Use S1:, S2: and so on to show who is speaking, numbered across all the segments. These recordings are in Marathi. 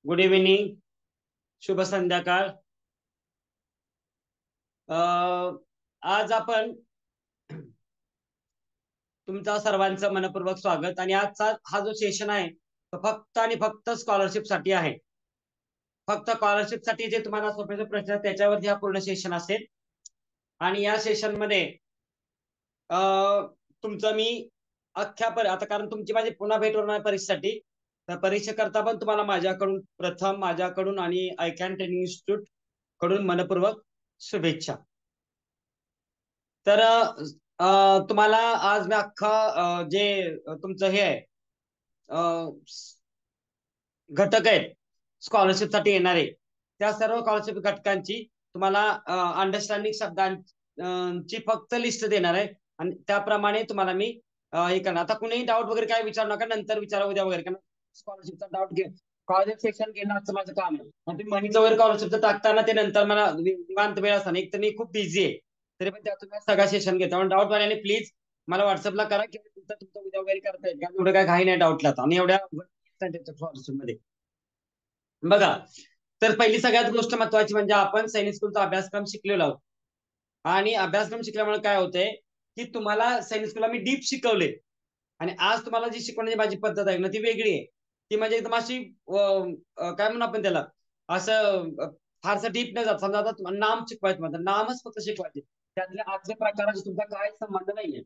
S1: Good evening. शुभ संध्याकाळ. आज आपण तुमचा सर्वांचं मनपूर्वक स्वागत. आणि आजचा हा जो सेशन आहे तो फक्त आणि फक्त स्कॉलरशिप साठी आहे. फक्त स्कॉलरशिप साठी जे तुम्हाला सोपे प्रश्न आहेत त्याच्यावरती हा पूर्ण सेशन असेल. आणि या सेशन मध्ये तुमचं मी आता कारण तुमची माझी पुन्हा भेट होणार परीक्षेसाठी, तर परीक्षेकरता पण तुम्हाला माझ्याकडून आणि आय कॅन ट्रेनिंग इन्स्टिट्यूट कडून मनपूर्वक शुभेच्छा. तर तुम्हाला आज मी जे तुमचं हे आहे घटक आहेत स्कॉलरशिप साठी येणारे, त्या सर्व स्कॉलरशिप घटकांची तुम्हाला अंडरस्टँडिंग शब्दांची फक्त लिस्ट देणार आहे. आणि त्याप्रमाणे तुम्हाला मी हे करणार. आता कुणीही डाऊट वगैरे काय विचारू नका, नंतर विचारा उद्या वगैरे, कारण स्कॉलरशिपचा डाऊट घे कॉलेज सेक्शन घेणं असं माझं काम आहे. आणि तुम्ही मनीचं वगैरे स्कॉलरशिपचं टाकताना ते नंतर मला निवांत वेळ असताना, एक तर मी खूप बिझी आहे, तरी पण त्यातून सगळा सेशन घेतो. म्हणून डाऊट वाल्याने प्लीज मला व्हॉट्सअपला करा किंवा तुमचं उद्या वगैरे करता येईल, एवढं काय घाई नाही डाऊटला. आणि एवढ्या स्कॉलरशिप मध्ये बघा, तर पहिली सगळ्यात गोष्ट महत्वाची म्हणजे आपण सैनिक स्कूलचा अभ्यासक्रम शिकलेलो आहोत. आणि अभ्यासक्रम शिकल्यामुळे काय होतंय की तुम्हाला सैनिक स्कूलला मी डीप शिकवले, आणि आज तुम्हाला जी शिकवण्याची माझी पद्धत आहे ना ती वेगळी आहे. ती म्हणजे एकदम अशी काय म्हणू आपण त्याला, असं फारसं डीप नाही जात. समजा आता नाम शिकवायचं म्हणतात, नामच फक्त शिकवायचे, त्यातल्या आजच्या प्रकाराशी तुमचा काय संबंध नाहीये.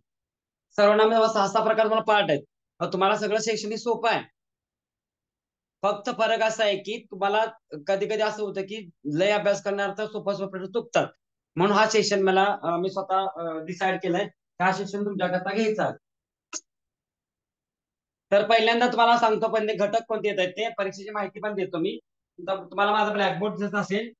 S1: सर्वनाम 6 प्रकार तुम्हाला पाठ आहेत. तुम्हाला सगळं शैक्षणिक सोपं आहे. फक्त फरक असा आहे की तुम्हाला कधी कधी असं होतं की लय अभ्यास करणार तर सोपा प्रश्न चुकतात. म्हणून हा सेशन मी स्वतः डिसाईड केलाय, हा सेशन तुमच्याकरता घ्यायचा. तर पहिल्यांदा तुम्हाला सांगतो पण ते घटक कोणते येत आहेत ते परीक्षेची माहिती पण देतो मी. तुम्हाला माझा ब्लॅकबोर्ड दिसत असेल,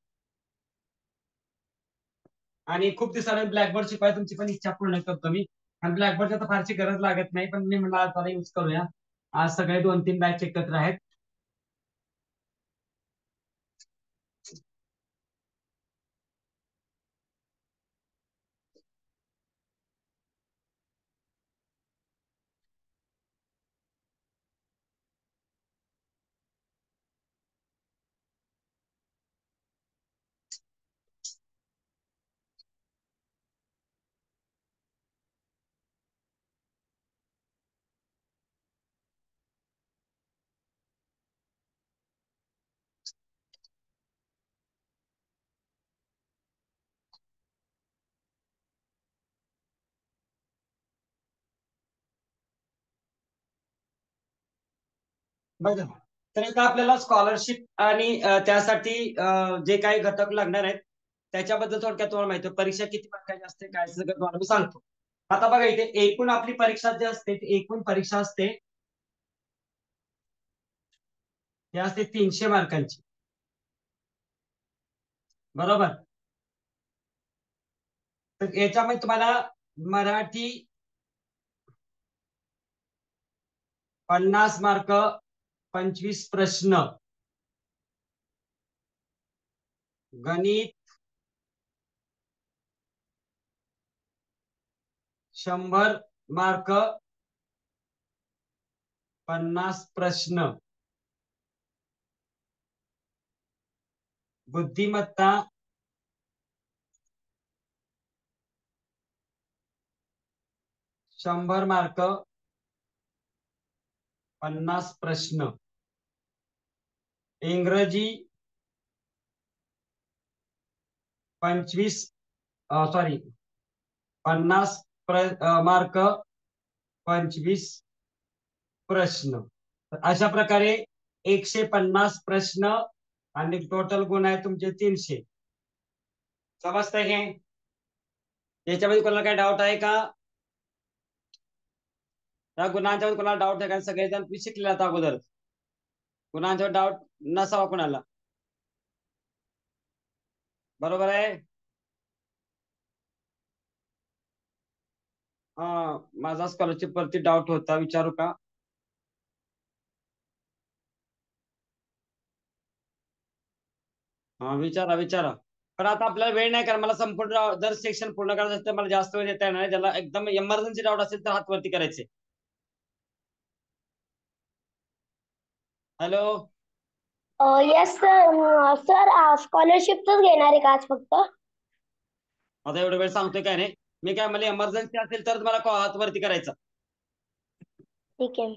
S1: आणि खूप दिवसांनी ब्लॅकबोर्ड शिकवाय तुमची पण इच्छा पूर्ण करतो मी. आणि ब्लॅकबोर्डची तर फारशी गरज लागत नाही, पण मी म्हणलं त्याला यूज करूया. आज सगळे 2-3 बॅच एकत्र आहेत. बघा, तर आता आपल्याला स्कॉलरशिप आणि त्यासाठी जे काही घटक लागणार आहेत त्याच्याबद्दल थोडक्यात तुम्हाला माहिती आहे. परीक्षा किती प्रकारची असते काय सगळं तुम्हाला मी सांगतो. आता बघा, इथे एकूण आपली परीक्षा जी असते एकूण परीक्षा असते ही असते 300 मार्कांची, बरोबर. तर याच्यामध्ये तुम्हाला मराठी 50 मार्क, 25 प्रश्न, गणित 100 मार्क, 50 प्रश्न, बुद्धिमत्ता 100 मार्क, 50 प्रश्न, इंग्रजी 25 सॉरी 50 मार्क, 25 प्रश्न. अशा प्रकारे 150 प्रश्न आणि टोटल गुण आहे तुमचे 300. समजतंय हे? याच्यामध्ये कोणाला काय डाऊट आहे का? त्या गुणांच्यावर कोणाला डाऊट आहे का? सगळेजण शिकले आता अगोदर, गुणांच्यावर डाऊट नसावा कोणाला, बरोबर आहे. हा, माझा स्कॉलरशिप वरती डाऊट होता, विचारू का? हा, विचारा विचारा. पण आता आपल्याला वेळ नाही, कारण मला संपूर्ण जर सेक्शन पूर्ण करायचं असेल तर मला जास्त वेळ देता येणार नाही. ज्याला एकदम इमर्जन्सी डाऊट असेल तर हात वरती करायचे. हॅलो.
S2: Yes sir. सर स्कॉलरशिपच घेणार आहे का आज फक्त?
S1: आता एवढा वेळ सांगतोय काय नाही मी, काय मला इमर्जन्सी असेल तर तुम्हाला हात वरती करायचा.
S2: ठीक आहे.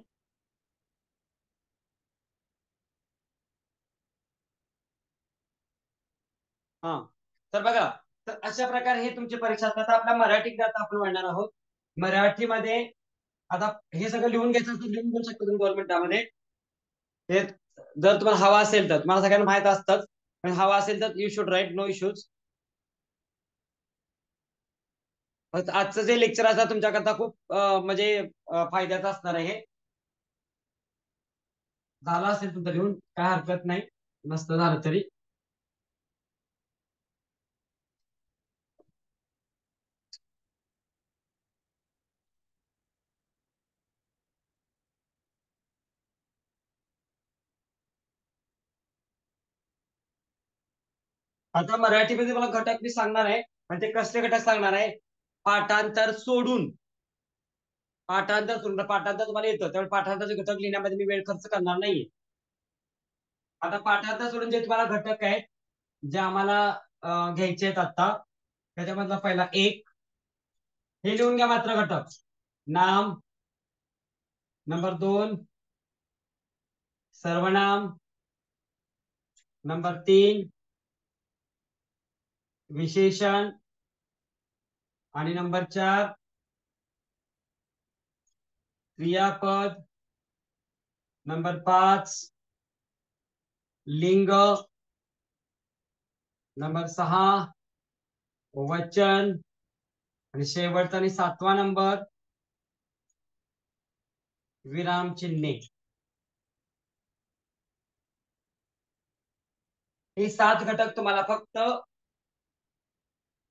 S1: हा, तर बघा, तर अशा प्रकारे हे तुमची परीक्षा असतात. आपल्या मराठी आता आपण म्हणणार आहोत. मराठीमध्ये आता हे सगळं लिहून घ्यायचं असेल लिहून घेऊ शकतो तुम्ही गव्हर्नमेंटमध्ये. हे जर तुम्हाला हवा असेल तर, तुम्हाला सगळ्यांना माहित असतं, पण हवा असेल तर you should write, no issues. आजचं जे लेक्चर असतं तुमच्याकरता खूप म्हणजे फायद्याचं असणार आहे. हे झालं असेल तुमचं लिहून, काय हरकत नाही, नसतं झालं तरी. आता मराठीमध्ये मला घटक मी सांगणार आहे, म्हणजे कसले घटक सांगणार आहे. पाठांतर सोडून, पाठांतर तुम्हाला येतं त्यामुळे पाठांतरचे घटक लिहिण्यामध्ये मी वेळ खर्च करणार नाहीये. आता पाठांतर सोडून जे तुम्हाला घटक आहेत, जे आम्हाला घ्यायचे आहेत आता, त्याच्यामधला पहिला एक, हे लिहून घ्या मात्र घटक. नाम. नंबर 2 सर्वनाम. नंबर 3 विशेषण. आणि नंबर 4 क्रियापद. नंबर 5 लिंग. नंबर 6 वचन. आणि शेवटचा आणि 7वा नंबर विराम चिन्हे. हे 7 घटक तुम्हाला फक्त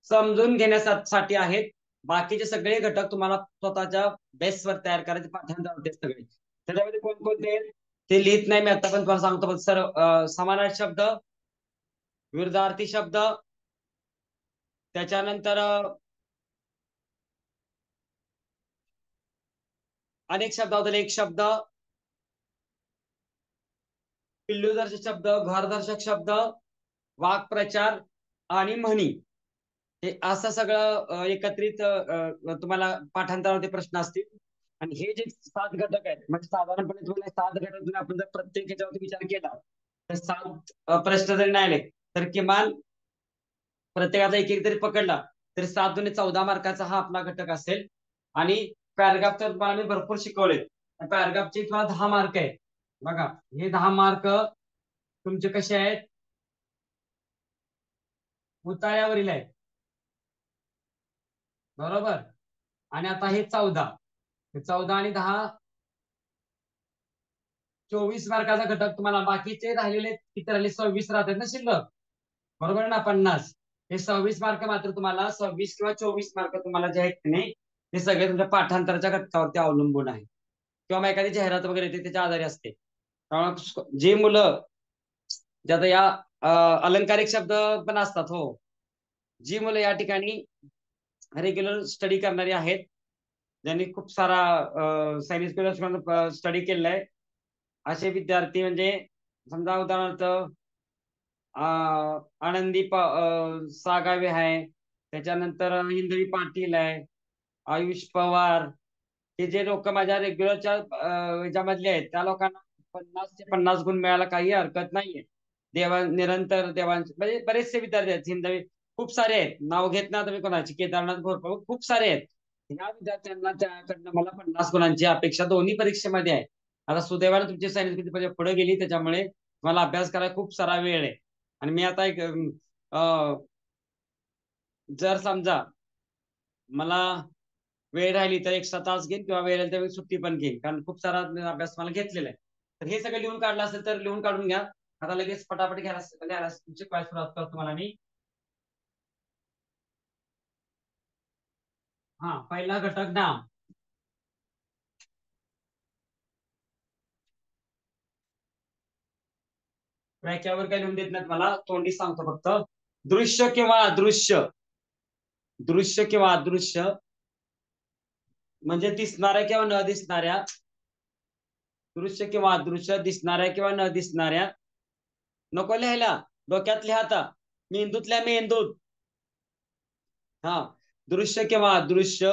S1: समजून घेण्यासाठी आहेत. बाकीचे सगळे घटक तुम्हाला स्वतःच्या बेसवर तयार करायचे, पाठांतर सगळे. त्याच्यामध्ये कोणकोणते ते लिहित नाही मी आता, पण तुम्हाला सांगतो. सर, समानार्थी शब्द, विरुद्धार्थी शब्द, त्याच्यानंतर अनेक शब्दाबद्दल एक शब्द, पिल्लूदर्शक शब्द, घरदर्शक शब्द, वाक्प्रचार आणि म्हणी. हे असं सगळं एकत्रित तुम्हाला पाठांतरावरती प्रश्न असतील. आणि हे जे 7 घटक आहेत, म्हणजे साधारणपणे तुम्हाला 7 घटक आपण जर प्रत्येक ह्याच्यावरती विचार केला तर 7 प्रश्न जरी नाही आले तर किमान प्रत्येकाचा एक एक तरी पकडला तरी 7 दुणे 14 मार्काचा हा आपला घटक असेल. आणि पॅराग्राफ तर तुम्हाला मी भरपूर शिकवले. पॅराग्राफचे तुम्हाला 10 मार्क आहेत. बघा, हे 10 मार्क तुमचे कसे आहेत, उतार्यावरील आहेत, बरोबर. आणि आता हे 14 आणि 10 24 मार्काचा घटक तुम्हाला. बाकीचे राहिलेले किती राहिले, 26 राहतात ना शिल्लक, बरोबर ना. 50 हे 26 मार्क मात्र तुम्हाला, 26 किंवा 24 मार्क तुम्हाला जे आहेत नाही ते सगळे तुमच्या पाठांतराच्या घटकावरती अवलंबून आहे, किंवा मग एखादी जाहिरात वगैरे येते त्याच्या आधारे असते. त्यामुळे जे मुलं ज्यात या अलंकारिक शब्द पण असतात, हो, जी मुलं या ठिकाणी रेग्युलर स्टडी करणारी आहेत, ज्यांनी खूप सारा सायन्स स्टडी केलेला आहे, असे विद्यार्थी म्हणजे समजा उदाहरणार्थ आनंदी सागावे आहे, त्याच्यानंतर हिंदवी पाटील आहे, आयुष पवार, हे जे लोक माझ्या रेग्युलरच्या ह्याच्यामधले आहेत त्या लोकांना 50 ते 50 गुण मिळायला काही हरकत नाहीये. निरंतर देवांचे म्हणजे बरेचसे विद्यार्थी आहेत, हिंदवी खूप सारे आहेत, नाव घेत ना तुम्ही कोणाची, केदारनाथ घोरपडे, खूप सारे आहेत. या विद्यार्थ्यांना त्याकडनं मला 50 गुणांची अपेक्षा दोन्ही परीक्षेमध्ये आहे. आता सुदैवाने तुमची सायन्स पुढे गेली त्याच्यामुळे मला अभ्यास करायला खूप सारा वेळ आहे. आणि मी आता एक जर समजा मला वेळ राहिली तर एक्स्ट्रा तास घेईन, किंवा वेळ राहिली तर सुट्टी पण घेईन, कारण खूप सारा अभ्यास मला घेतलेला आहे. तर हे सगळं लिहून काढलं असेल तर लिहून काढून घ्या. आता लगेच पटापट घ्यायला तुमची क्लास सुरुवात करतो तुम्हाला मी. हा, पहिला घटक नाम. व्याख्यावर काय लिहून देत नाहीत मला, तोंडी सांगतो फक्त. दृश्य किंवा अदृश्य. दृश्य किंवा अदृश्य म्हणजे दिसणाऱ्या किंवा न दिसणाऱ्या. दृश्य किंवा अदृश्य, दिसणाऱ्या किंवा न दिसणाऱ्या नको लिहायला, डोक्यात लिहा आता. मेंदूतल्या मेंदूत. हा, दृश्य किंवा अदृश्य,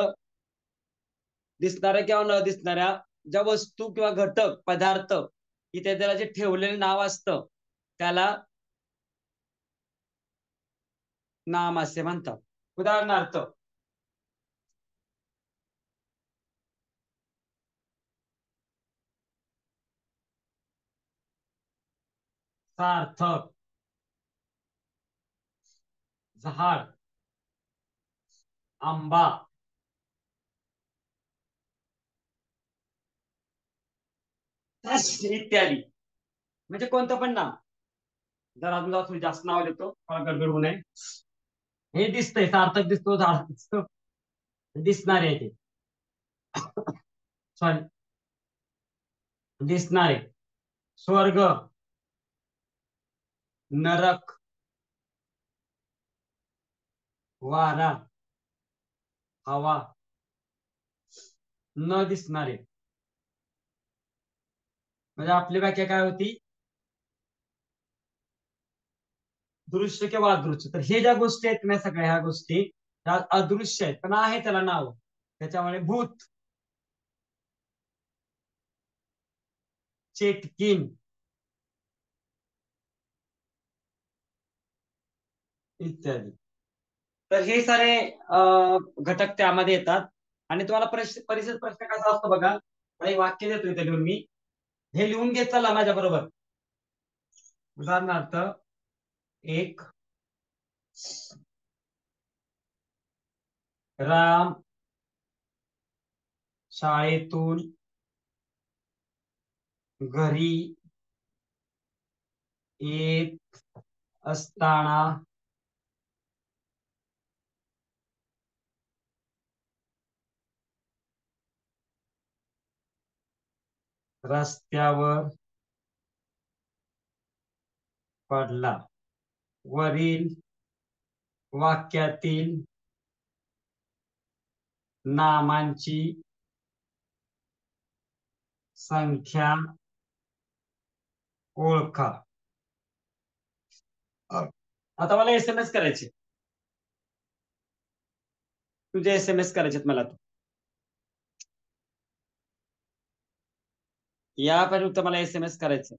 S1: दिसणाऱ्या किंवा न दिसणाऱ्या ज्या वस्तू किंवा घटक पदार्थ इथे त्याला जे ठेवलेलं नाव असतं त्याला नाम असे म्हणतात. उदाहरणार्थ सार्थक, झाड, आंबा, इत्यादी. म्हणजे कोणतं पण नाव. जर अजून जास्त जास्त नाव देतो, मला गडबड होऊ नये. हे दिसतंय, सार्थक दिसतो, झाड दिसतो, दिसणार आहे ते, सॉरी, दिसणारे. स्वर्ग, नरक, वारा, हवा, न दिसणारे. म्हणजे आपली व्याख्या काय होती? दृश्य किंवा अदृश्य. तर हे ज्या गोष्टी आहेत ना, सगळ्या ह्या गोष्टी त्या अदृश्य आहेत, पण आहे त्याला नाव. त्याच्यामुळे भूत, चेटकिन इत्यादी. तर हे सारे घटक त्यामध्ये येतात. आणि तुम्हाला परिचित प्रश्न कसा असतो बघा. एक वाक्य देतो इथे लिहून मी, हे लिहून घेत चला माझ्या बरोबर. उदाहरणार्थ, एक, राम शाळेतून घरी येत असताना रस्त्यावर पडला. वरील वाक्यातील नामांची संख्या ओळखा. आता मला SMS करायचे, तुझे SMS करायचे मला. या पर्यंत मला SMS करायचं.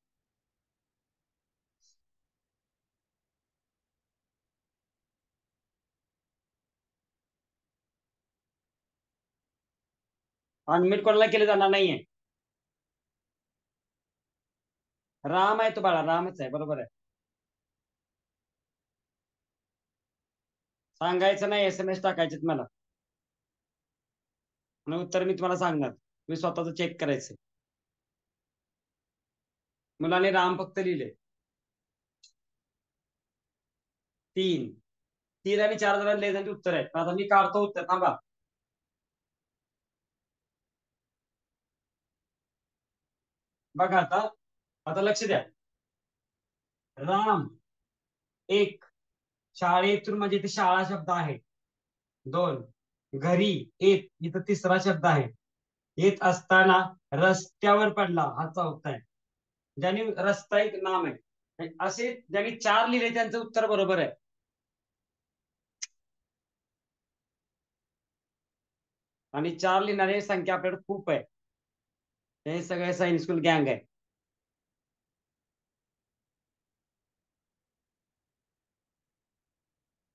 S1: अनम्यूट कोणाला केले जाणार नाहीये. राम आहे तो बाळा, रामच आहे, बरोबर आहे. सांगायचं नाही, SMS टाकायचे मला आणि उत्तर मी तुम्हाला सांगणार. मी स्वतःच चेक करायचं. मुलाने राम फक्त लिहिले. 3 3 आणि 4 जणांना लिहायचे उत्तर आहे. आता मी काढतो उत्तर, थांबा. बघा आता, आता लक्ष द्या. राम, एक, शाळेतून म्हणजे इथे शाळा शब्द आहे. 2, घरी, एक, इथं तिसरा शब्द आहे. येत असताना, रस्त्यावर पडला, हा चौथा आहे. ज्यांनी रस्ता एक नाम आहे. असे ज्यांनी 4 लिहिले त्यांचं उत्तर बरोबर आहे. आणि 4 लिहिणारी संख्या आपल्याकडे खूप आहे. हे सगळे सायन्स स्कूल गँग आहे.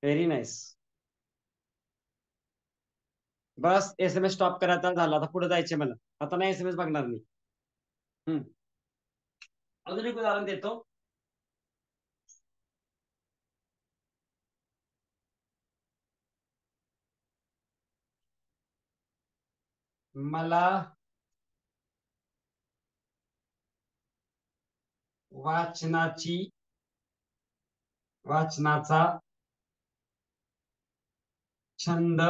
S1: Very nice. बस SMS स्टॉप करायचा झाला. आता पुढे जायचे मला. आता नाही SMS बघणार मी. अजून एक उदाहरण देतो. मला वाचनाचा छंद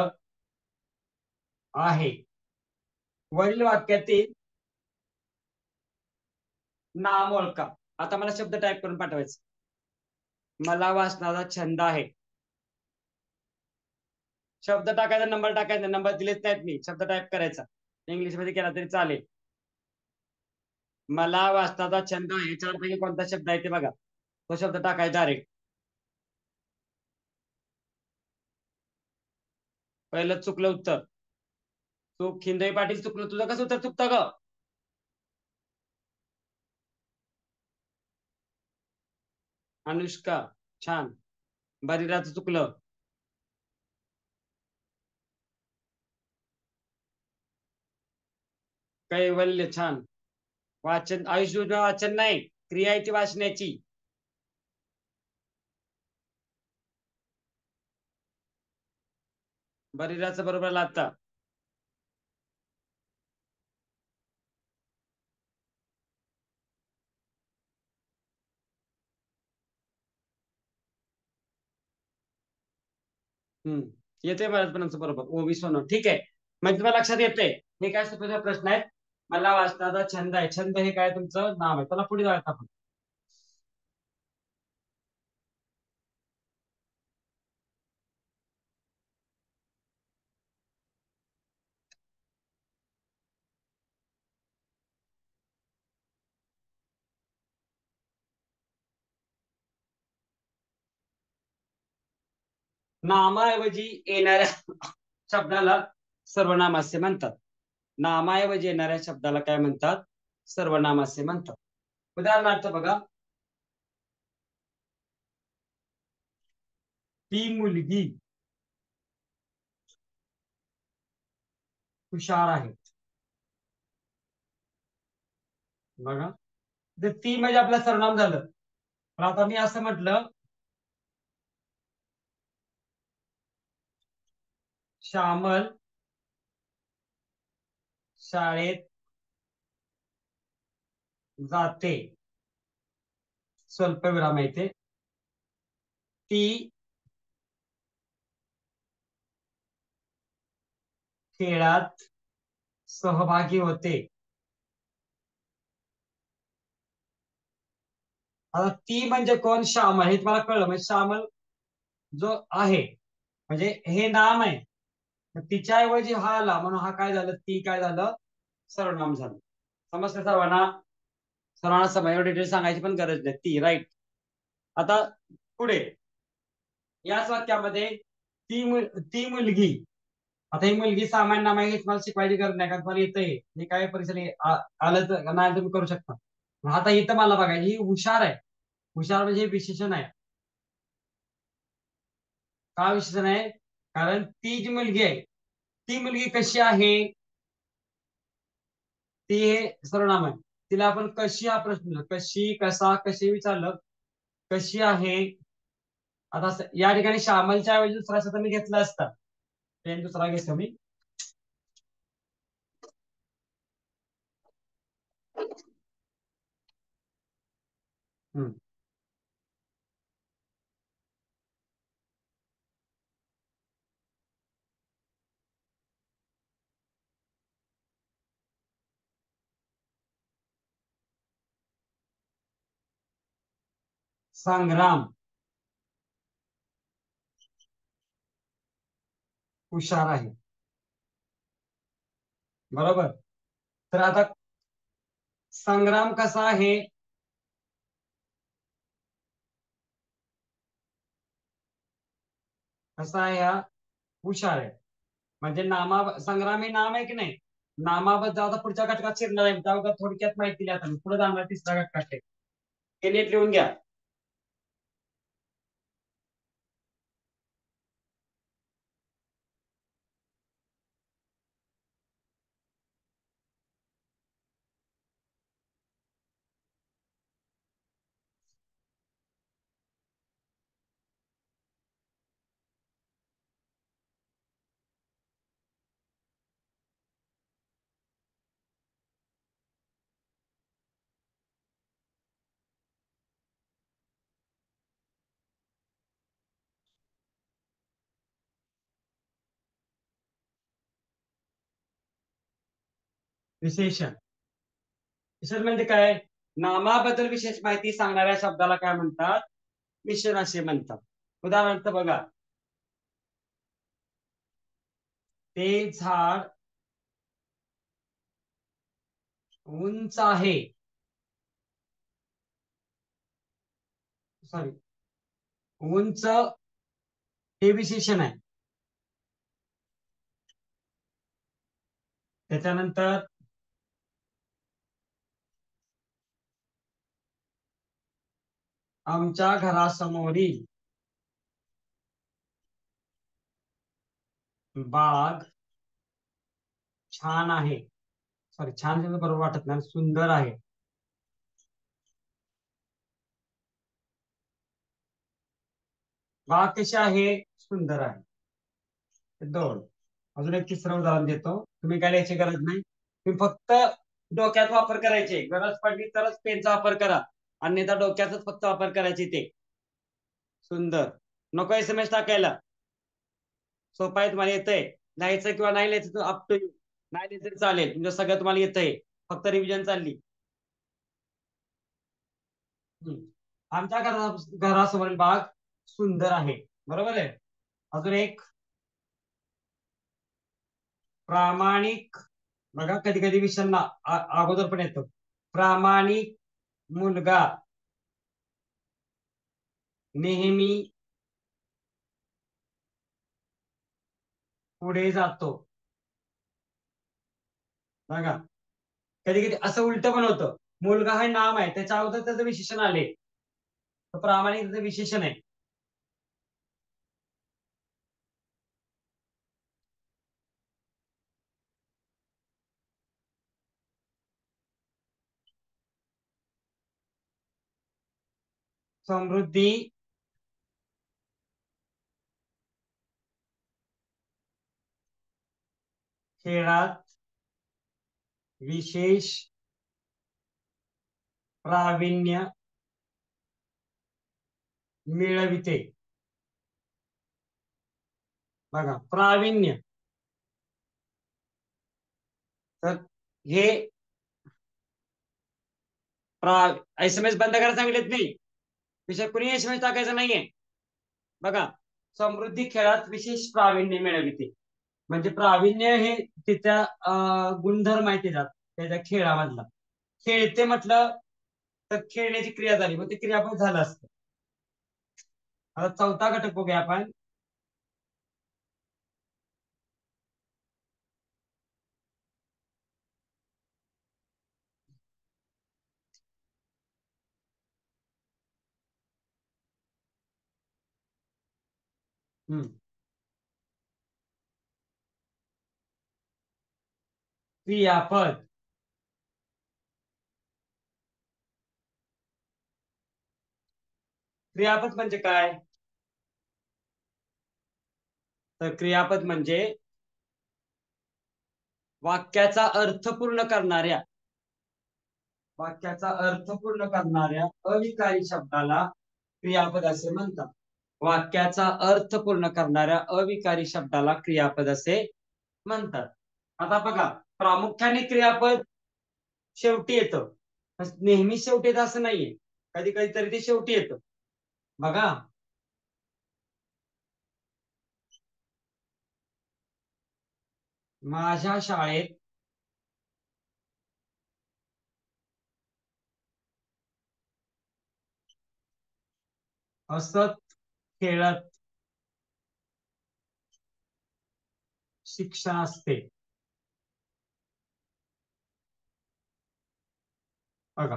S1: आहे. वरील वाक्यातील नाम ओळखा. आता मला शब्द टाईप करून पाठवायचे. मला वाचनाचा छंद आहे. शब्द टाकायचा, नंबर टाकायचा. नंबर दिलेच नाहीत मी. शब्द टाईप करायचा. इंग्लिश मध्ये केला तरी चालेल. मला वाचनाचा छंद आहे, याच्यापैकी कोणता शब्द आहे ते बघा. तो शब्द टाकायचा डायरेक्ट. पहिलं चुकलं उत्तर. चूक खिंदई पाटील चुकलं. तुझं कसं उत्तर चुकतं ग? अनुष्का छान. बरिराचं चुकलं. कैवल्य छान. वाचन आयुष वाचन नाही, क्रिया आहे ती वाचण्याची. बरिराचं बरोबर लागतं. येते बऱ्याच बरोबर. ओवी सोनं ठीक आहे. मग तुम्हाला लक्षात येते हे काय सोपे प्रश्न आहेत. मला वाचनाचा छंद आहे. छंद हे काय तुमचं नाव आहे. चला पुढे जाऊयात आपण. नामाऐवजी येणाऱ्या शब्दाला सर्वनाम असे म्हणतात. नामाऐवजी येणाऱ्या शब्दाला काय म्हणतात? सर्वनाम असे म्हणतात. उदाहरणार्थ बघा, ती मुलगी हुशार आहे. बघा, तर ती म्हणजे आपलं सर्वनाम झालं. पण आता मी असं म्हटलं, श्यामल शाळेत जाते. स्वल्पविराम येते. ती खेळात सहभागी होते. आता ती म्हणजे कोण? श्यामल. हे तुम्हाला कळलं म्हणजे श्यामल जो आहे म्हणजे हे नाम आहे. तिच्या ऐवजी हा आला म्हणून हा काय झालं? ती काय झालं? सर्वनाम झालं. समजतं सर्वांना? सर्वांना समज डिटेल सांगायची पण गरज नाही. ती राईट. आता पुढे याच वाक्यामध्ये ती मुलगी. आता ही मुलगी सामान्य नाम आहे. तुम्हाला शिकवायची गरज नाही का? तुम्हाला येतंय हे काय परीक्षा आलं तर नाही तुम्ही करू शकता. आता इथं मला बघायची ही हुशार आहे. हुशार म्हणजे हे विशेषण आहे. का विशेषण आहे? कारण ती जी मुलगी आहे ती मुलगी कशी आहे? ती हे सर्वनाम आहे. तिला आपण कशी हा प्रश्न कशी कसा कशी विचारलं कशी आहे. आता या ठिकाणी श्यामलच्या ऐवजी दुसरा शब्द मी घेतला असता. पेन दुसरा घेतो मी. हम्म. संग्राम हुशार आहे. बरोबर. तर आता संग्राम कसा आहे? कसा आहे हा? हुशार आहे. म्हणजे संग्राम हे नाम आहे की नाही? नामाबद्दल आता पुढच्या घटकात शिरणार आहे. त्या थोडक्यात माहिती दिली. आता पुढे जाणार तिसऱ्या घटकात आहे. हे नीट लिहून घ्या. विशेषण. विशेषण म्हणजे काय? नामाबद्दल विशेष माहिती सांगणाऱ्या शब्दाला काय म्हणतात? विशेषण असे म्हणतात. उदाहरणार्थ बघा, ते झाड उंच आहे. सॉरी, उंच हे विशेषण आहे. त्याच्यानंतर आमच्या घरासमोरील बाग छान आहे. सॉरी, छान हे बरोबर वाटत नाही, सुंदर आहे. बाग कशी आहे? सुंदर आहे. हे दोन. अजून एक तिसरं उदाहरण देतो. तुम्ही काय लिहायची गरज नाही, तुम्ही फक्त डोक्यात वापर करायचे. गरज पडली तरच पेनचा वापर करा, अन्यथा डोक्याचाच फक्त वापर करायचे. ते सुंदर. नको SMS टाकायला. सोपं आहे, तुम्हाला येतंय. लिहायचं किंवा नाही लिहायचं अप टू यू. नाही लिहिलं तरी चालेल, तुमचं सगळं तुम्हाला येतंय, फक्त रिव्हिजन चालली. आमच्या घरासमोरील बाग सुंदर आहे. बरोबर आहे. अजून एक, प्रामाणिक. बघा, कधी कधी विषयांना अगोदर पण येतो. प्रामाणिक मुलगा नेहमी पुढे जातो. बघा, कधी कधी असं उलट पण होतं. मुलगा हे नाम आहे, त्याच्या अगोदर त्याचं विशेषण आले, तर प्रामाणिक त्याचं विशेषण आहे. समृद्धी खेळात विशेष प्रावीण्य मिळविते. बघा, प्रावीण्य. तर हे SMS बंद करायला सांगितलेत नाही, विषय कुणी SMS टाकायचा नाहीये. बघा, समृद्धी खेळात विशेष प्रावीण्य मिळविते. म्हणजे प्रावीण्य हे तिच्या गुणधर्म आहे त्याच्या खेळामधला. खेळते म्हटलं तर खेळण्याची क्रिया झाली, मग ती क्रियापद झालं असतं. आता चौथा घटक बघूया आपण. क्रियापद. क्रियापद म्हणजे काय? तर क्रियापद म्हणजे वाक्याचा अर्थ पूर्ण करणाऱ्या अविकारी शब्दाला क्रियापद असे म्हणतात. वाक्याचा अर्थ पूर्ण करणाऱ्या अविकारी शब्दाला क्रियापद असे म्हणतात. आता बघा, प्रामुख्याने क्रियापद शेवटी येतं, नेहमी शेवटी येतं असं नाहीये, कधी कधी तरी ते शेवटी येतं. बघा, माझ्या शाळेत हसत खेळत शिक्षण असते. बघा,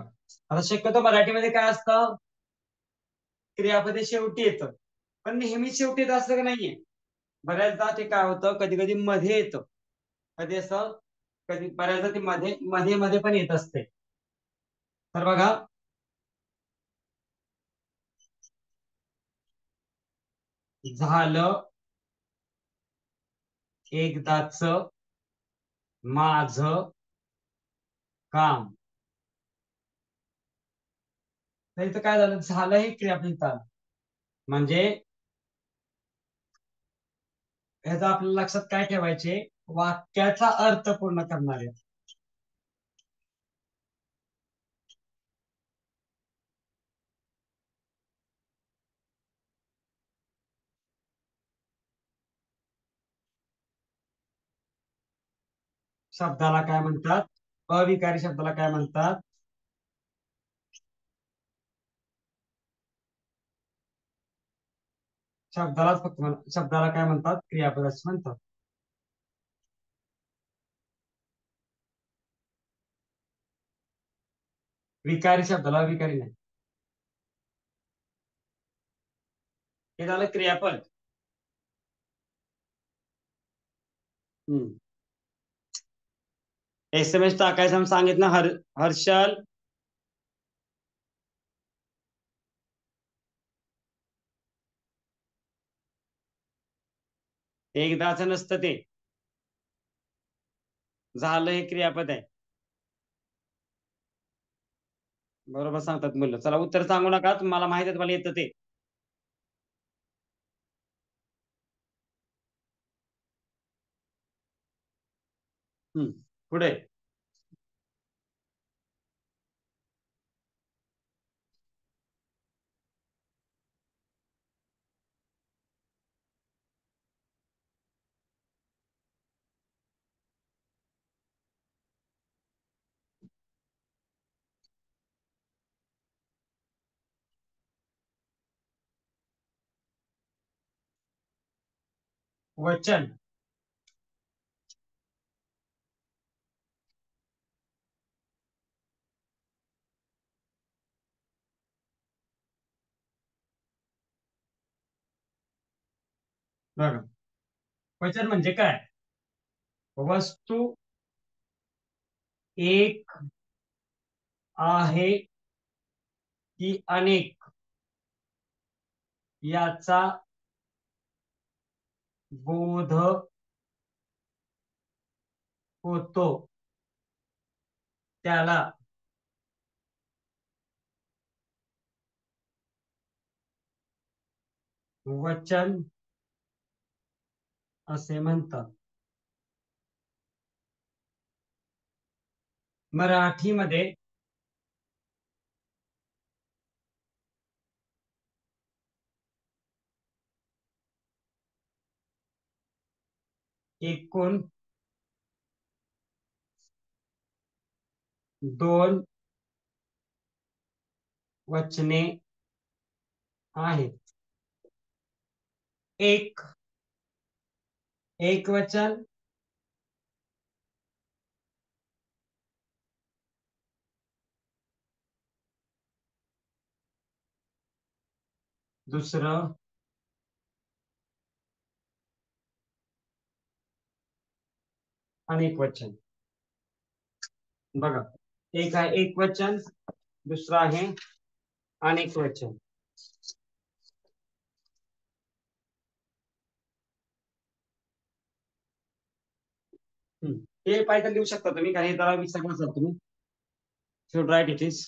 S1: आता शक्यतो मराठीमध्ये काय असतं, क्रियापदे शेवटी येतं, पण नेहमी शेवटी येत असं नाहीये. बऱ्याचदा ते काय होतं, कधी कधी मध्ये येतं, कधी असं, कधी बऱ्याचदा ते मध्ये मध्ये मध्ये पण येत असते. तर बघा, झालं एकदाच माझं काम. तर इथं काय झालं, झालं हे क्रियापद आलं. म्हणजे ह्याचा आपल्या लक्षात काय ठेवायचे, वाक्याचा अर्थ पूर्ण करणारे शब्दाला काय म्हणतात, अविकारी शब्दाला काय म्हणतात, शब्दालाच फक्त शब्दाला काय म्हणतात, क्रियापद असे म्हणतात. विकारी शब्दाला विकारी नाही. हे झालं क्रियापद. SMS टाकायचं म्हणून सांगितलं. हर्षल एकदाच नसतं ते, झालं हे क्रियापद आहे. बरोबर सांगतात मुलं. चला उत्तर सांगू नका, तुम्हाला माहित आहे, तुम्हाला येतं ते. पुढे वचन. बघा, वचन म्हणजे काय? वस्तू एक आहे की अनेक याचा बोध होतो, त्याला वचन असे म्हणतात. मराठीमध्ये एकूण 2 वचने आहेत. एक वचन, दुसरं अनेक वचन. बघा, एक आहे एक वचन, दुसरं आहे अनेक वचन. हे पाहिजे लिहू शकता तुम्ही, काही जरा विसरला तुम्ही. Should write it is.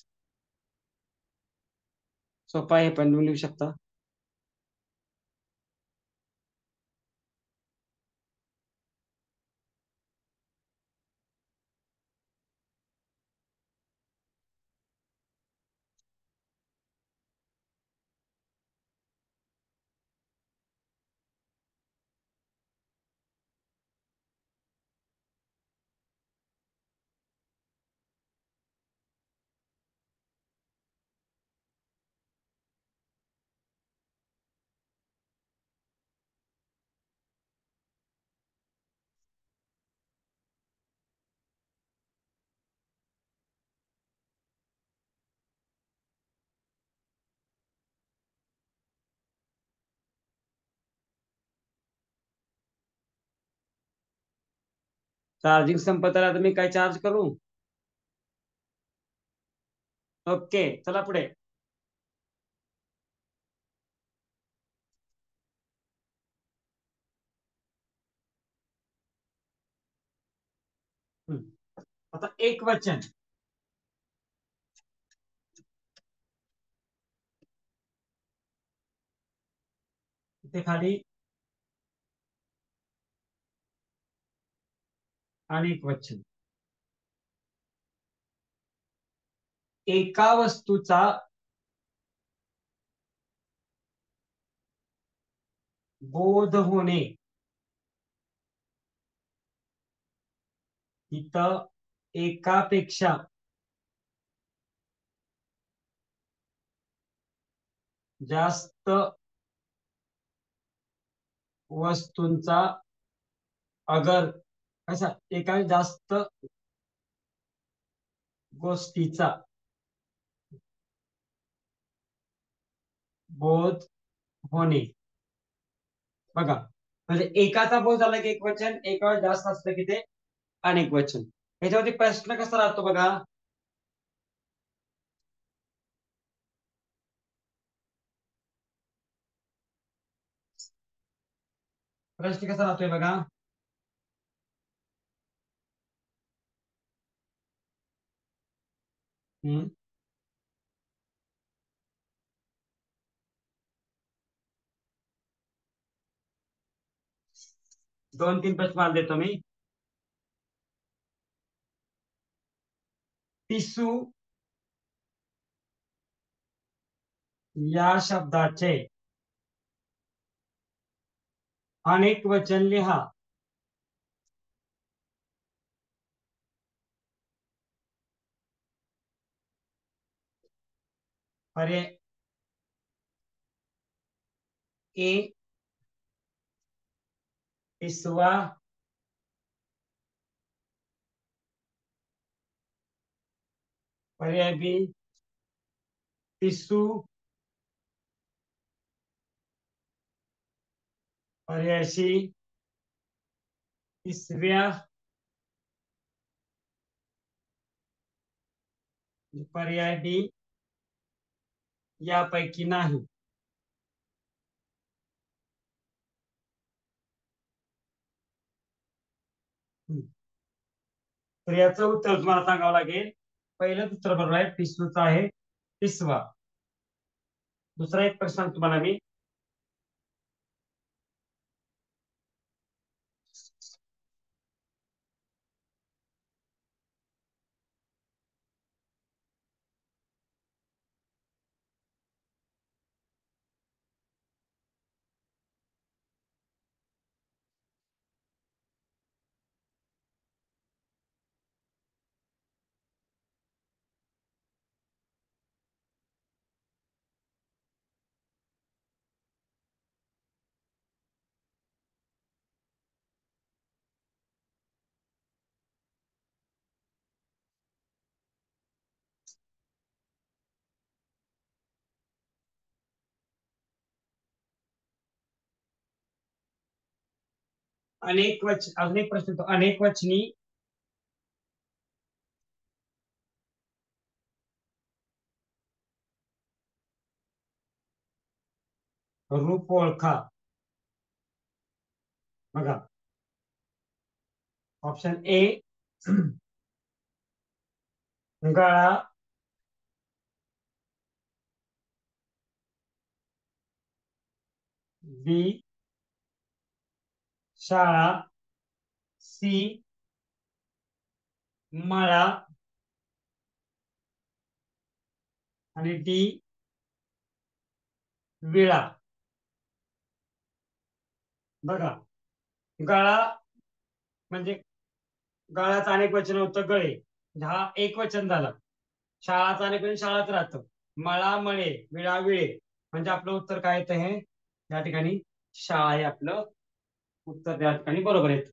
S1: सोपा आहे, पण लिहू शकता. चार्जिंग संपत आला तर मी काय चार्ज करू? ओके, चला पुढे. आता एक वचन. इथे खाली अनेक वचन. एका वस्तूचा बोध होणे, इथं एकापेक्षा जास्त वस्तूंचा अगर कसा एका जास्त गोष्टीचा बोध होणे. बघा म्हणजे एकाचा बोध झाला की एक वचन, एकावर जास्त असलं की ते अनेक वचन. याच्यावरती प्रश्न कसा राहतो बघा. प्रश्न कसा राहतोय बघा. हम्म 2-3 प्रश्न मला देतो मी. पिसू या शब्दाचे अनेक वचन लिहा. पर्याय ए पिसवा, पर्याय बी पिसू, पर्याय सी पिसव्या, पर्याय डी यापैकी नाही. तर याचं उत्तर तुम्हाला सांगावं लागेल. पहिलं उत्तर बरोबर आहे, पिसूचा आहे पिसवा. दुसरा एक प्रश्न तुम्हाला मी. अजून एक प्रश्न तो अनेक वचनी रूप ओळखा. बघा ऑप्शन ए गळा, बी शाळा, सी मळा आणि डी विळा. बघा गळा म्हणजे गळाचं अनेक वचन होतं गळे, म्हणजे हा एक वचन झालं. शाळाचा अनेक वचन शाळाच राहतं. मळा मळे, विळा विळे, म्हणजे आपलं उत्तर काय येतं हे या ठिकाणी शाळा हे आपलं उत्तर त्या ठिकाणी बरोबर येत.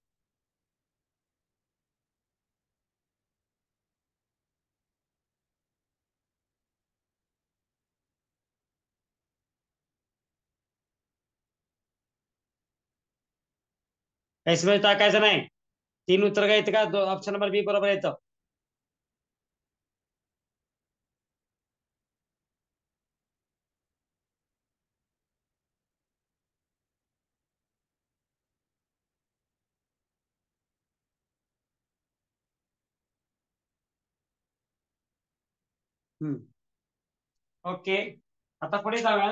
S1: काही टाकायचं नाही. 3 उत्तर काय येतं का, ऑप्शन नंबर बी बरोबर येतं. ओके आता पुढे जाऊया.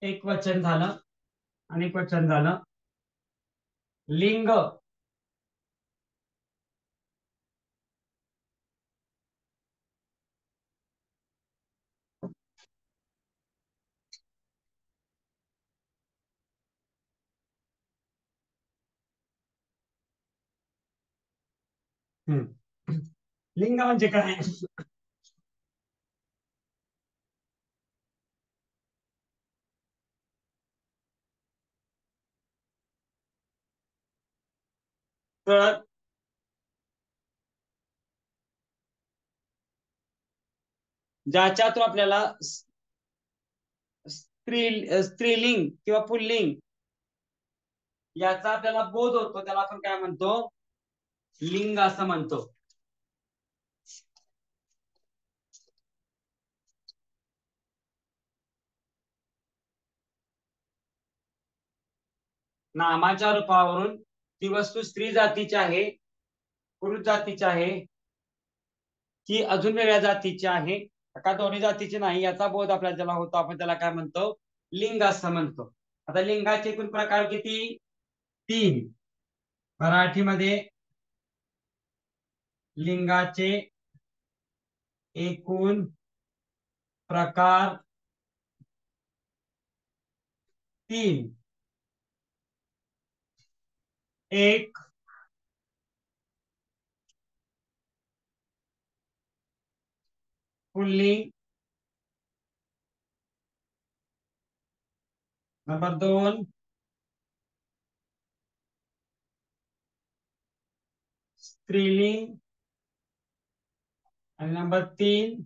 S1: एक वचन झालं, अनेक वचन झालं. लिंग लिंग म्हणजे काय. कळत? ज्याच्यातून आपल्याला स्त्रीलिंग किंवा पुल्लिंग याचा आपल्याला बोध होतो, त्याला आपण काय म्हणतो? लिंग असं म्हणतो. नामाच्या रूपावरून ती वस्तू स्त्री जातीची आहे, पुरुष जातीची आहे, की अजून वेगळ्या जातीची आहे, का दोन्ही जातीची नाही, याचा बोध आपल्याला ज्याला होतो आपण त्याला काय म्हणतो? लिंग असं म्हणतो. आता लिंगाचे एकूण प्रकार किती? 3. मराठीमध्ये लिंगाचे एकूण प्रकार 3. एक पुल्लिंग, नंबर 2 स्त्रीलिंग, आणि नंबर 3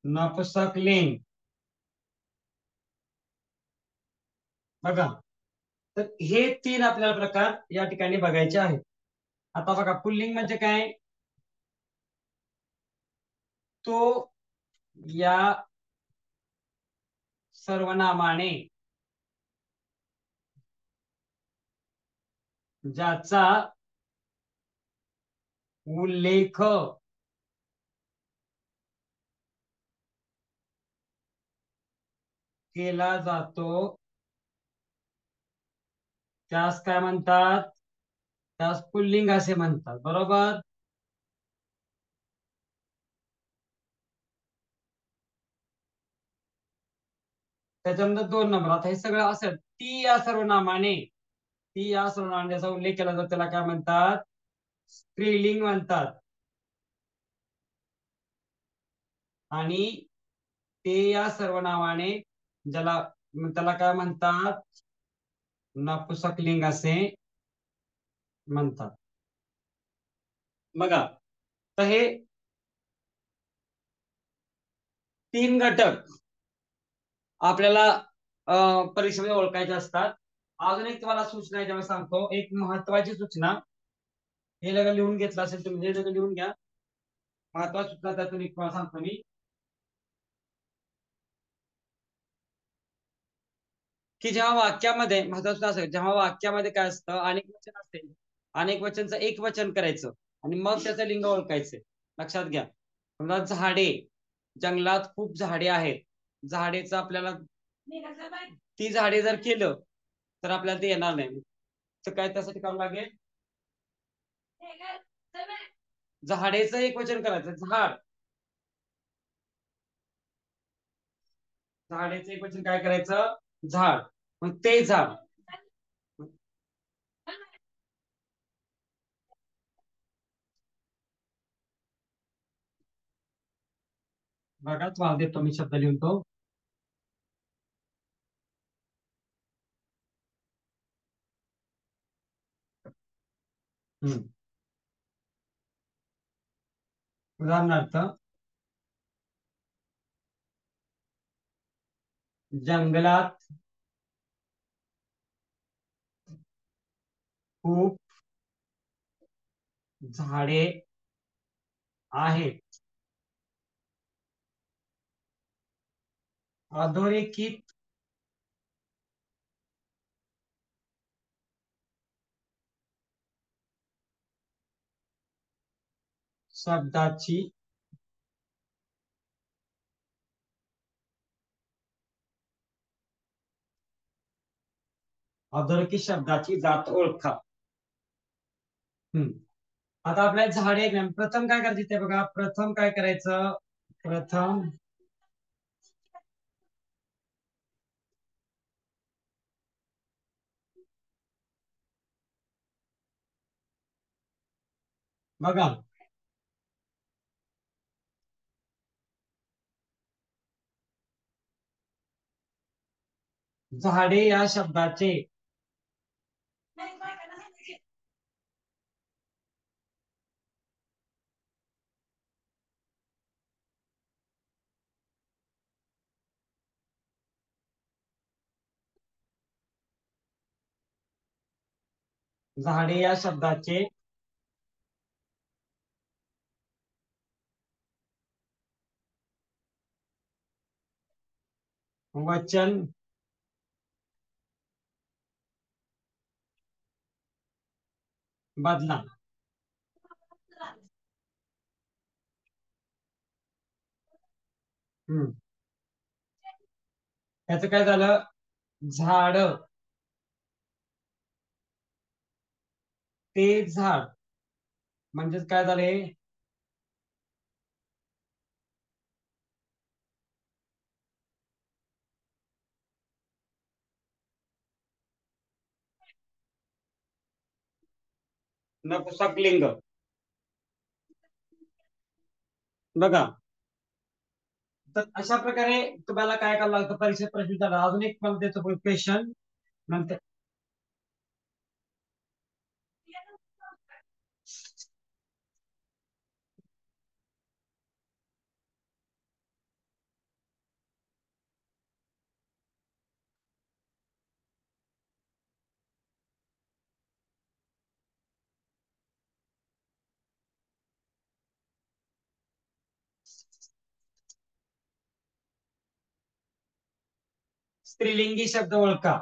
S1: नपुंसकलिंग. बघा, तर हे 3 आपल्याला प्रकार या ठिकाणी बघायचे आहेत. आता बघा, पुल्लिंग म्हणजे काय? तो या सर्वनामाने ज्याचा उल्लेख केला जातो त्यास काय म्हणतात? त्यास पुल्लिंग असे म्हणतात. बरोबर? त्याच्यानंतर 2 नंबर. आता हे सगळं असं ती या सर्वनामाने, ती या सर्वनामाने ज्याचा उल्लेख केला जातो त्याला काय म्हणतात? स्त्रीलिंग म्हणतात. आणि ते या सर्वनामाने ज्याला त्याला काय म्हणतात? नपुंसकलिंग असे म्हणतात. बघा, तर हे 3 घटक आपल्याला परीक्षेमध्ये ओळखायचे असतात. अजून एक तुम्हाला सूचना याच्यामध्ये सांगतो, एक महत्वाची सूचना. हे लगेच लिहून घेतलं असेल तुम्ही, हे लगेच लिहून घ्या. महत्वाची सूचना त्यातून एक तुम्हाला सांगतो मी, की जेव्हा वाक्यामध्ये महत्वाचं असेल, जेव्हा वाक्यामध्ये काय असतं, अनेक वचन असेल, अनेक वचनचं एक वचन करायचं आणि मग त्याचं लिंग ओळखायचं. लक्षात घ्या. समजा झाडे, जंगलात खूप झाडे आहेत, झाडेचं आपल्याला ती झाडे जर केलं तर आपल्याला ते येणार नाही. तर काय त्यासाठी करावं लागेल? झाडेचं एक वचन करायचं, झाड. झाडेचं एक वचन काय करायचं? झाड. मग ते झाड. बघा, तुम्हाला देतो मी शब्द लिहून तो. उदाहरणार्थ, जंगलात खूप झाडे आहेत. अधोरेखित शब्दाची अधोरेखित शब्दाची जात ओळखा. आता आपल्या झाडे, प्रथम काय करायचं ते बघा. प्रथम काय करायचं? प्रथम बघा, झाडे या शब्दाचे झाडे या शब्दाचे वचन बदला. त्याचं काय झालं? झाड ते झाड म्हणजेच काय झाले? नपुसकलिंग. बघा, तर अशा प्रकारे तुम्हाला काय करावं लागतं? परीक्षेत प्रश्न झाला. अजून एक मला त्याचं क्वेश्चन नंतर. स्त्रीलिंगी शब्द ओळखा.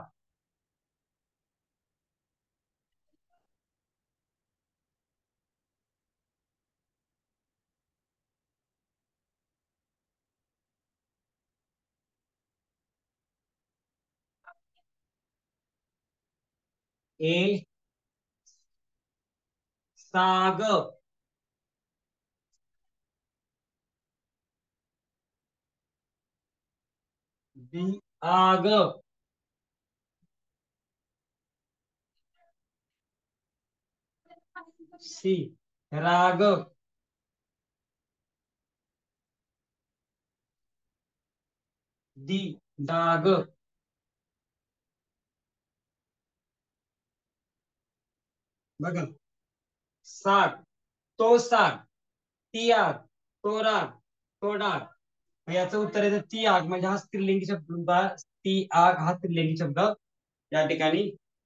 S1: ए साग. बी आग. सी राग. दी डाग. बघा, साग, तो साग, ती आग, तो राग, तो डाग. याचं उत्तर येतं ती आग. म्हणजे हा स्त्रीलिंगी शब्द होता. ती आग हा स्त्रीलिंगी शब्द या ठिकाणी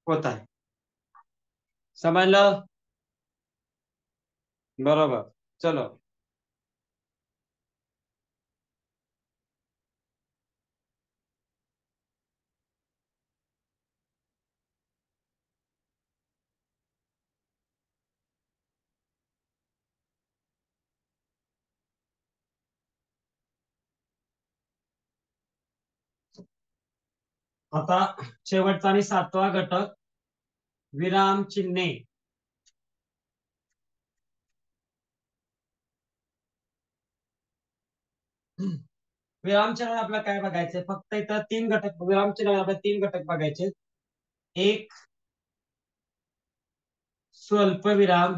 S1: होत आहे. समजलं? बरोबर. चलो, आता शेवटचा आणि 7वा घटक, विराम चिन्हे. विराम चिन्ह आपल्याला काय बघायचंय? फक्त इथं 3 घटक. विराम चिन्ह आपल्याला 3 घटक बघायचे. एक स्वल्प विराम,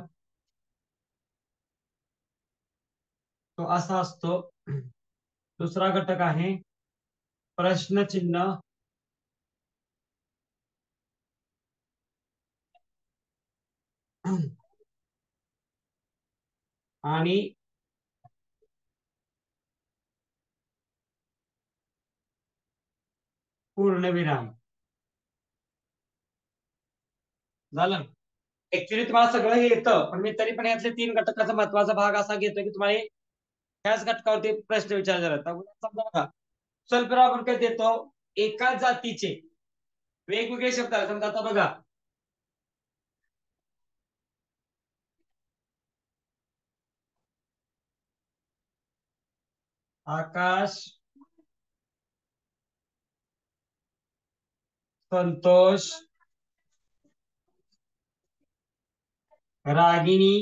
S1: तो असा असतो. दुसरा घटक आहे प्रश्नचिन्ह. आणि पूर्णविराम. झालं? ऍक्च्युली तुम्हाला सगळं हे येतं, पण मी तरी पण यातले 3 घटकाचा महत्वाचा भाग असा घेतोय की तुम्हाला ह्याच घटकावरती प्रश्न विचारले जातात. समजा बघा, स्वल्पविराम आपण काय देतो? एकाच जातीचे वेगवेगळे शब्द आहेत. समजा आता बघा, आकाश, संतोष, रागिणी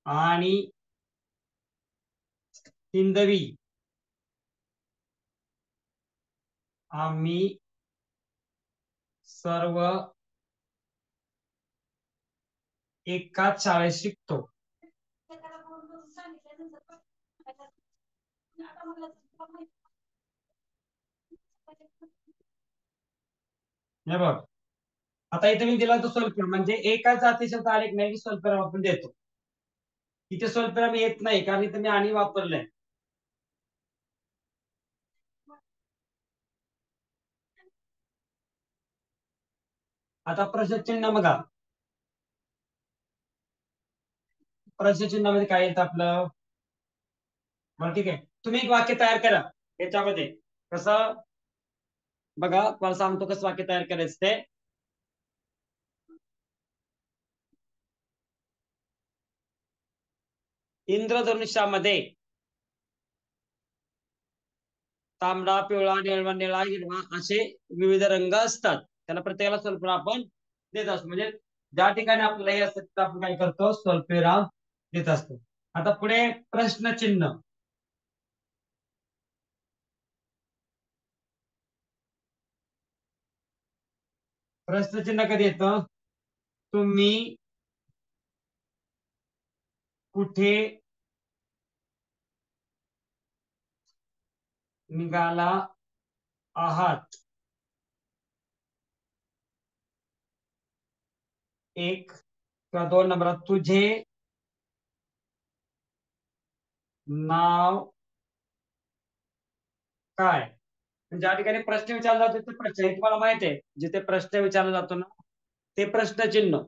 S1: आणि हिंदवी. आम्ही सर्व एकाच शाळेत शिकतो. हे बघ, आता इथे मी दिला तो स्वल्पविराम, म्हणजे एकाच जाती शब्द आलेख नाही की स्वल्पविराम आपण देतो. इथे स्वल्पविराम येत नाही कारण इथे मी आणि वापरलंय. आता प्रश्नचिन्ह बघा, प्रश्नचिन्हामध्ये काय येतं आपलं? बरं ठीक आहे, तुम्ही एक वाक्य तयार करा याच्यामध्ये. कसं बघा, मला सांगतो कसं वाक्य तयार करायचं ते. इंद्रधनुष्यामध्ये तांबडा, पिवळा, निळा, निळा, हिरवा असे विविध रंग असतात. त्याला प्रत्येकाला स्वल्पविराम आपण देत असतो. म्हणजे ज्या ठिकाणी आपल्याला हे असतं तिथं आपण काय करतो? स्वल्पविराम देत असतो. आता पुढे प्रश्नचिन्ह. प्रश्नचिन्ह कधी येतं? तुम्ही कुठे निघाला आहात? एक किंवा दोन नंबरात तुझे नाव काय? ज्या ठिकाणी प्रश्न विचारला जातो ते प्रश्न, हे तुम्हाला माहिती आहे. जिथे प्रश्न विचारला जातो ना ते प्रश्नचिन्ह.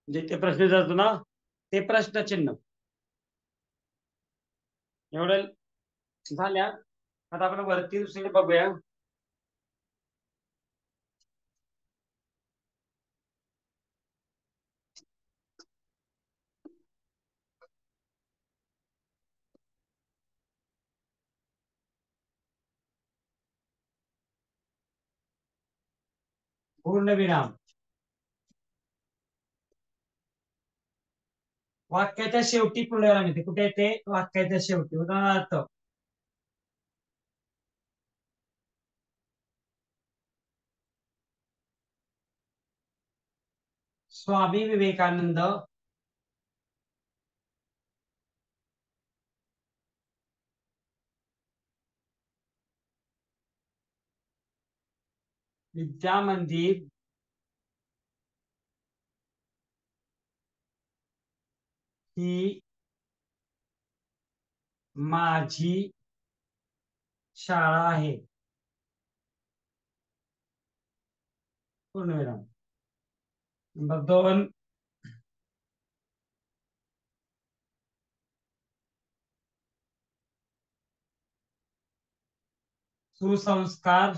S1: जिथे प्रश्न विचारतो ना ते प्रश्नचिन्ह. एवढं झाल्या. आता आपण वरती दुसरीकडे बघूया. पूर्णविराम. वाक्याच्या शेवटी पूर्णविराम येते. कुठे येते? वाक्याच्या शेवटी. उदाहरणार्थ, स्वामी विवेकानंद विद्या मंदिर ही माझी शाळा आहे. पूर्णविराम. नंबर दोन, सुसंस्कार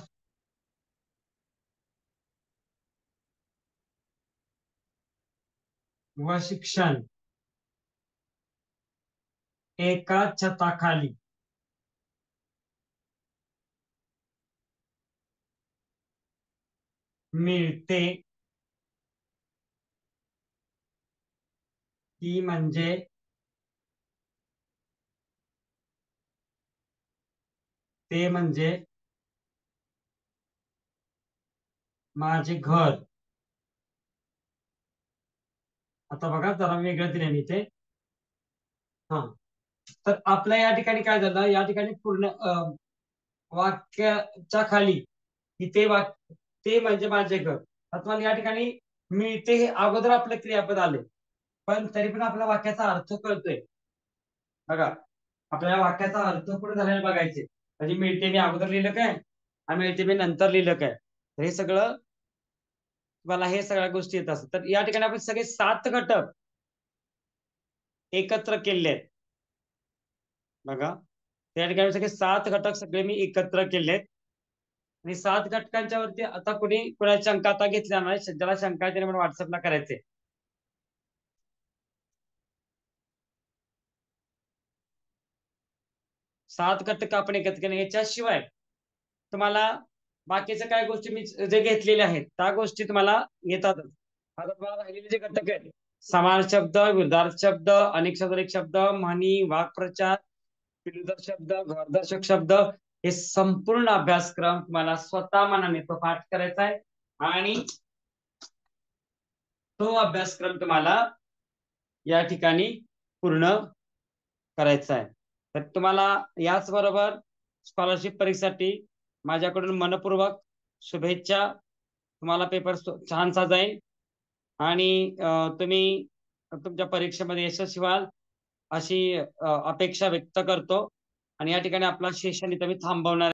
S1: व शिक्षण एका छताखाली मिळते. ती म्हणजे ते म्हणजे माझे घर. आता बघा जरा वेगळं दिलं मी इथे. हा, तर आपल्या या ठिकाणी काय झालं? या ठिकाणी पूर्ण वाक्याच्या खाली इथे ते म्हणजे माझे घर. आता तुम्हाला या ठिकाणी मिळते हे अगोदर आपलं क्रियापद आले, पण तरी पण आपल्या वाक्याचा अर्थ कळतोय. बघा, आपल्याला वाक्याचा अर्थ कुठे झालेला बघायचे. म्हणजे मिळते मी अगोदर लिहिलं काय आणि मिळते मी नंतर लिहिलं काय, तर हे सगळं तुम्हाला हे सगळ्या गोष्टी येत असतात. तर या ठिकाणी आपण सगळे 7 घटक एकत्र केले आहेत. बघा, त्या ठिकाणी सगळे 7 घटक सगळे मी एकत्र केलेत. आणि 7 घटकांच्या वरती आता कोणाची शंका आता घेतल्या नाही. ज्याला शंका आहे त्याने मला व्हॉट्सअपला करायचे. 7 घटक आपण एकत्र केले. याच्याशिवाय तुम्हाला बाकीच्या काय गोष्टी मी जे घेतलेल्या आहेत त्या गोष्टी तुम्हाला येतातच. आता तुम्हाला राहिलेले जे घटक आहेत, समान शब्द, विरुद्धार्थ शब्द, अनेक शब्द, एक शब्द, म्हणी, वाक्प्रचार, विरुद्ध शब्द, घरदर्शक शब्द, हे संपूर्ण अभ्यासक्रम तुम्हाला स्वतः मनाने तो पाठ करायचा आहे. आणि तो अभ्यासक्रम तुम्हाला या ठिकाणी पूर्ण करायचा आहे. तर तुम्हाला याच बरोबर स्कॉलरशिप परीक्षेसाठी माझ्याकडून मनपूर्वक शुभेच्छा. तुम्हाला पेपर छानसा जाईल आणि तुम्ही तुमच्या परीक्षेमध्ये यशस्वी व्हाल अशी अपेक्षा व्यक्त करतो. आणि या ठिकाणी आपला सेशन इथं मी थांबवणार.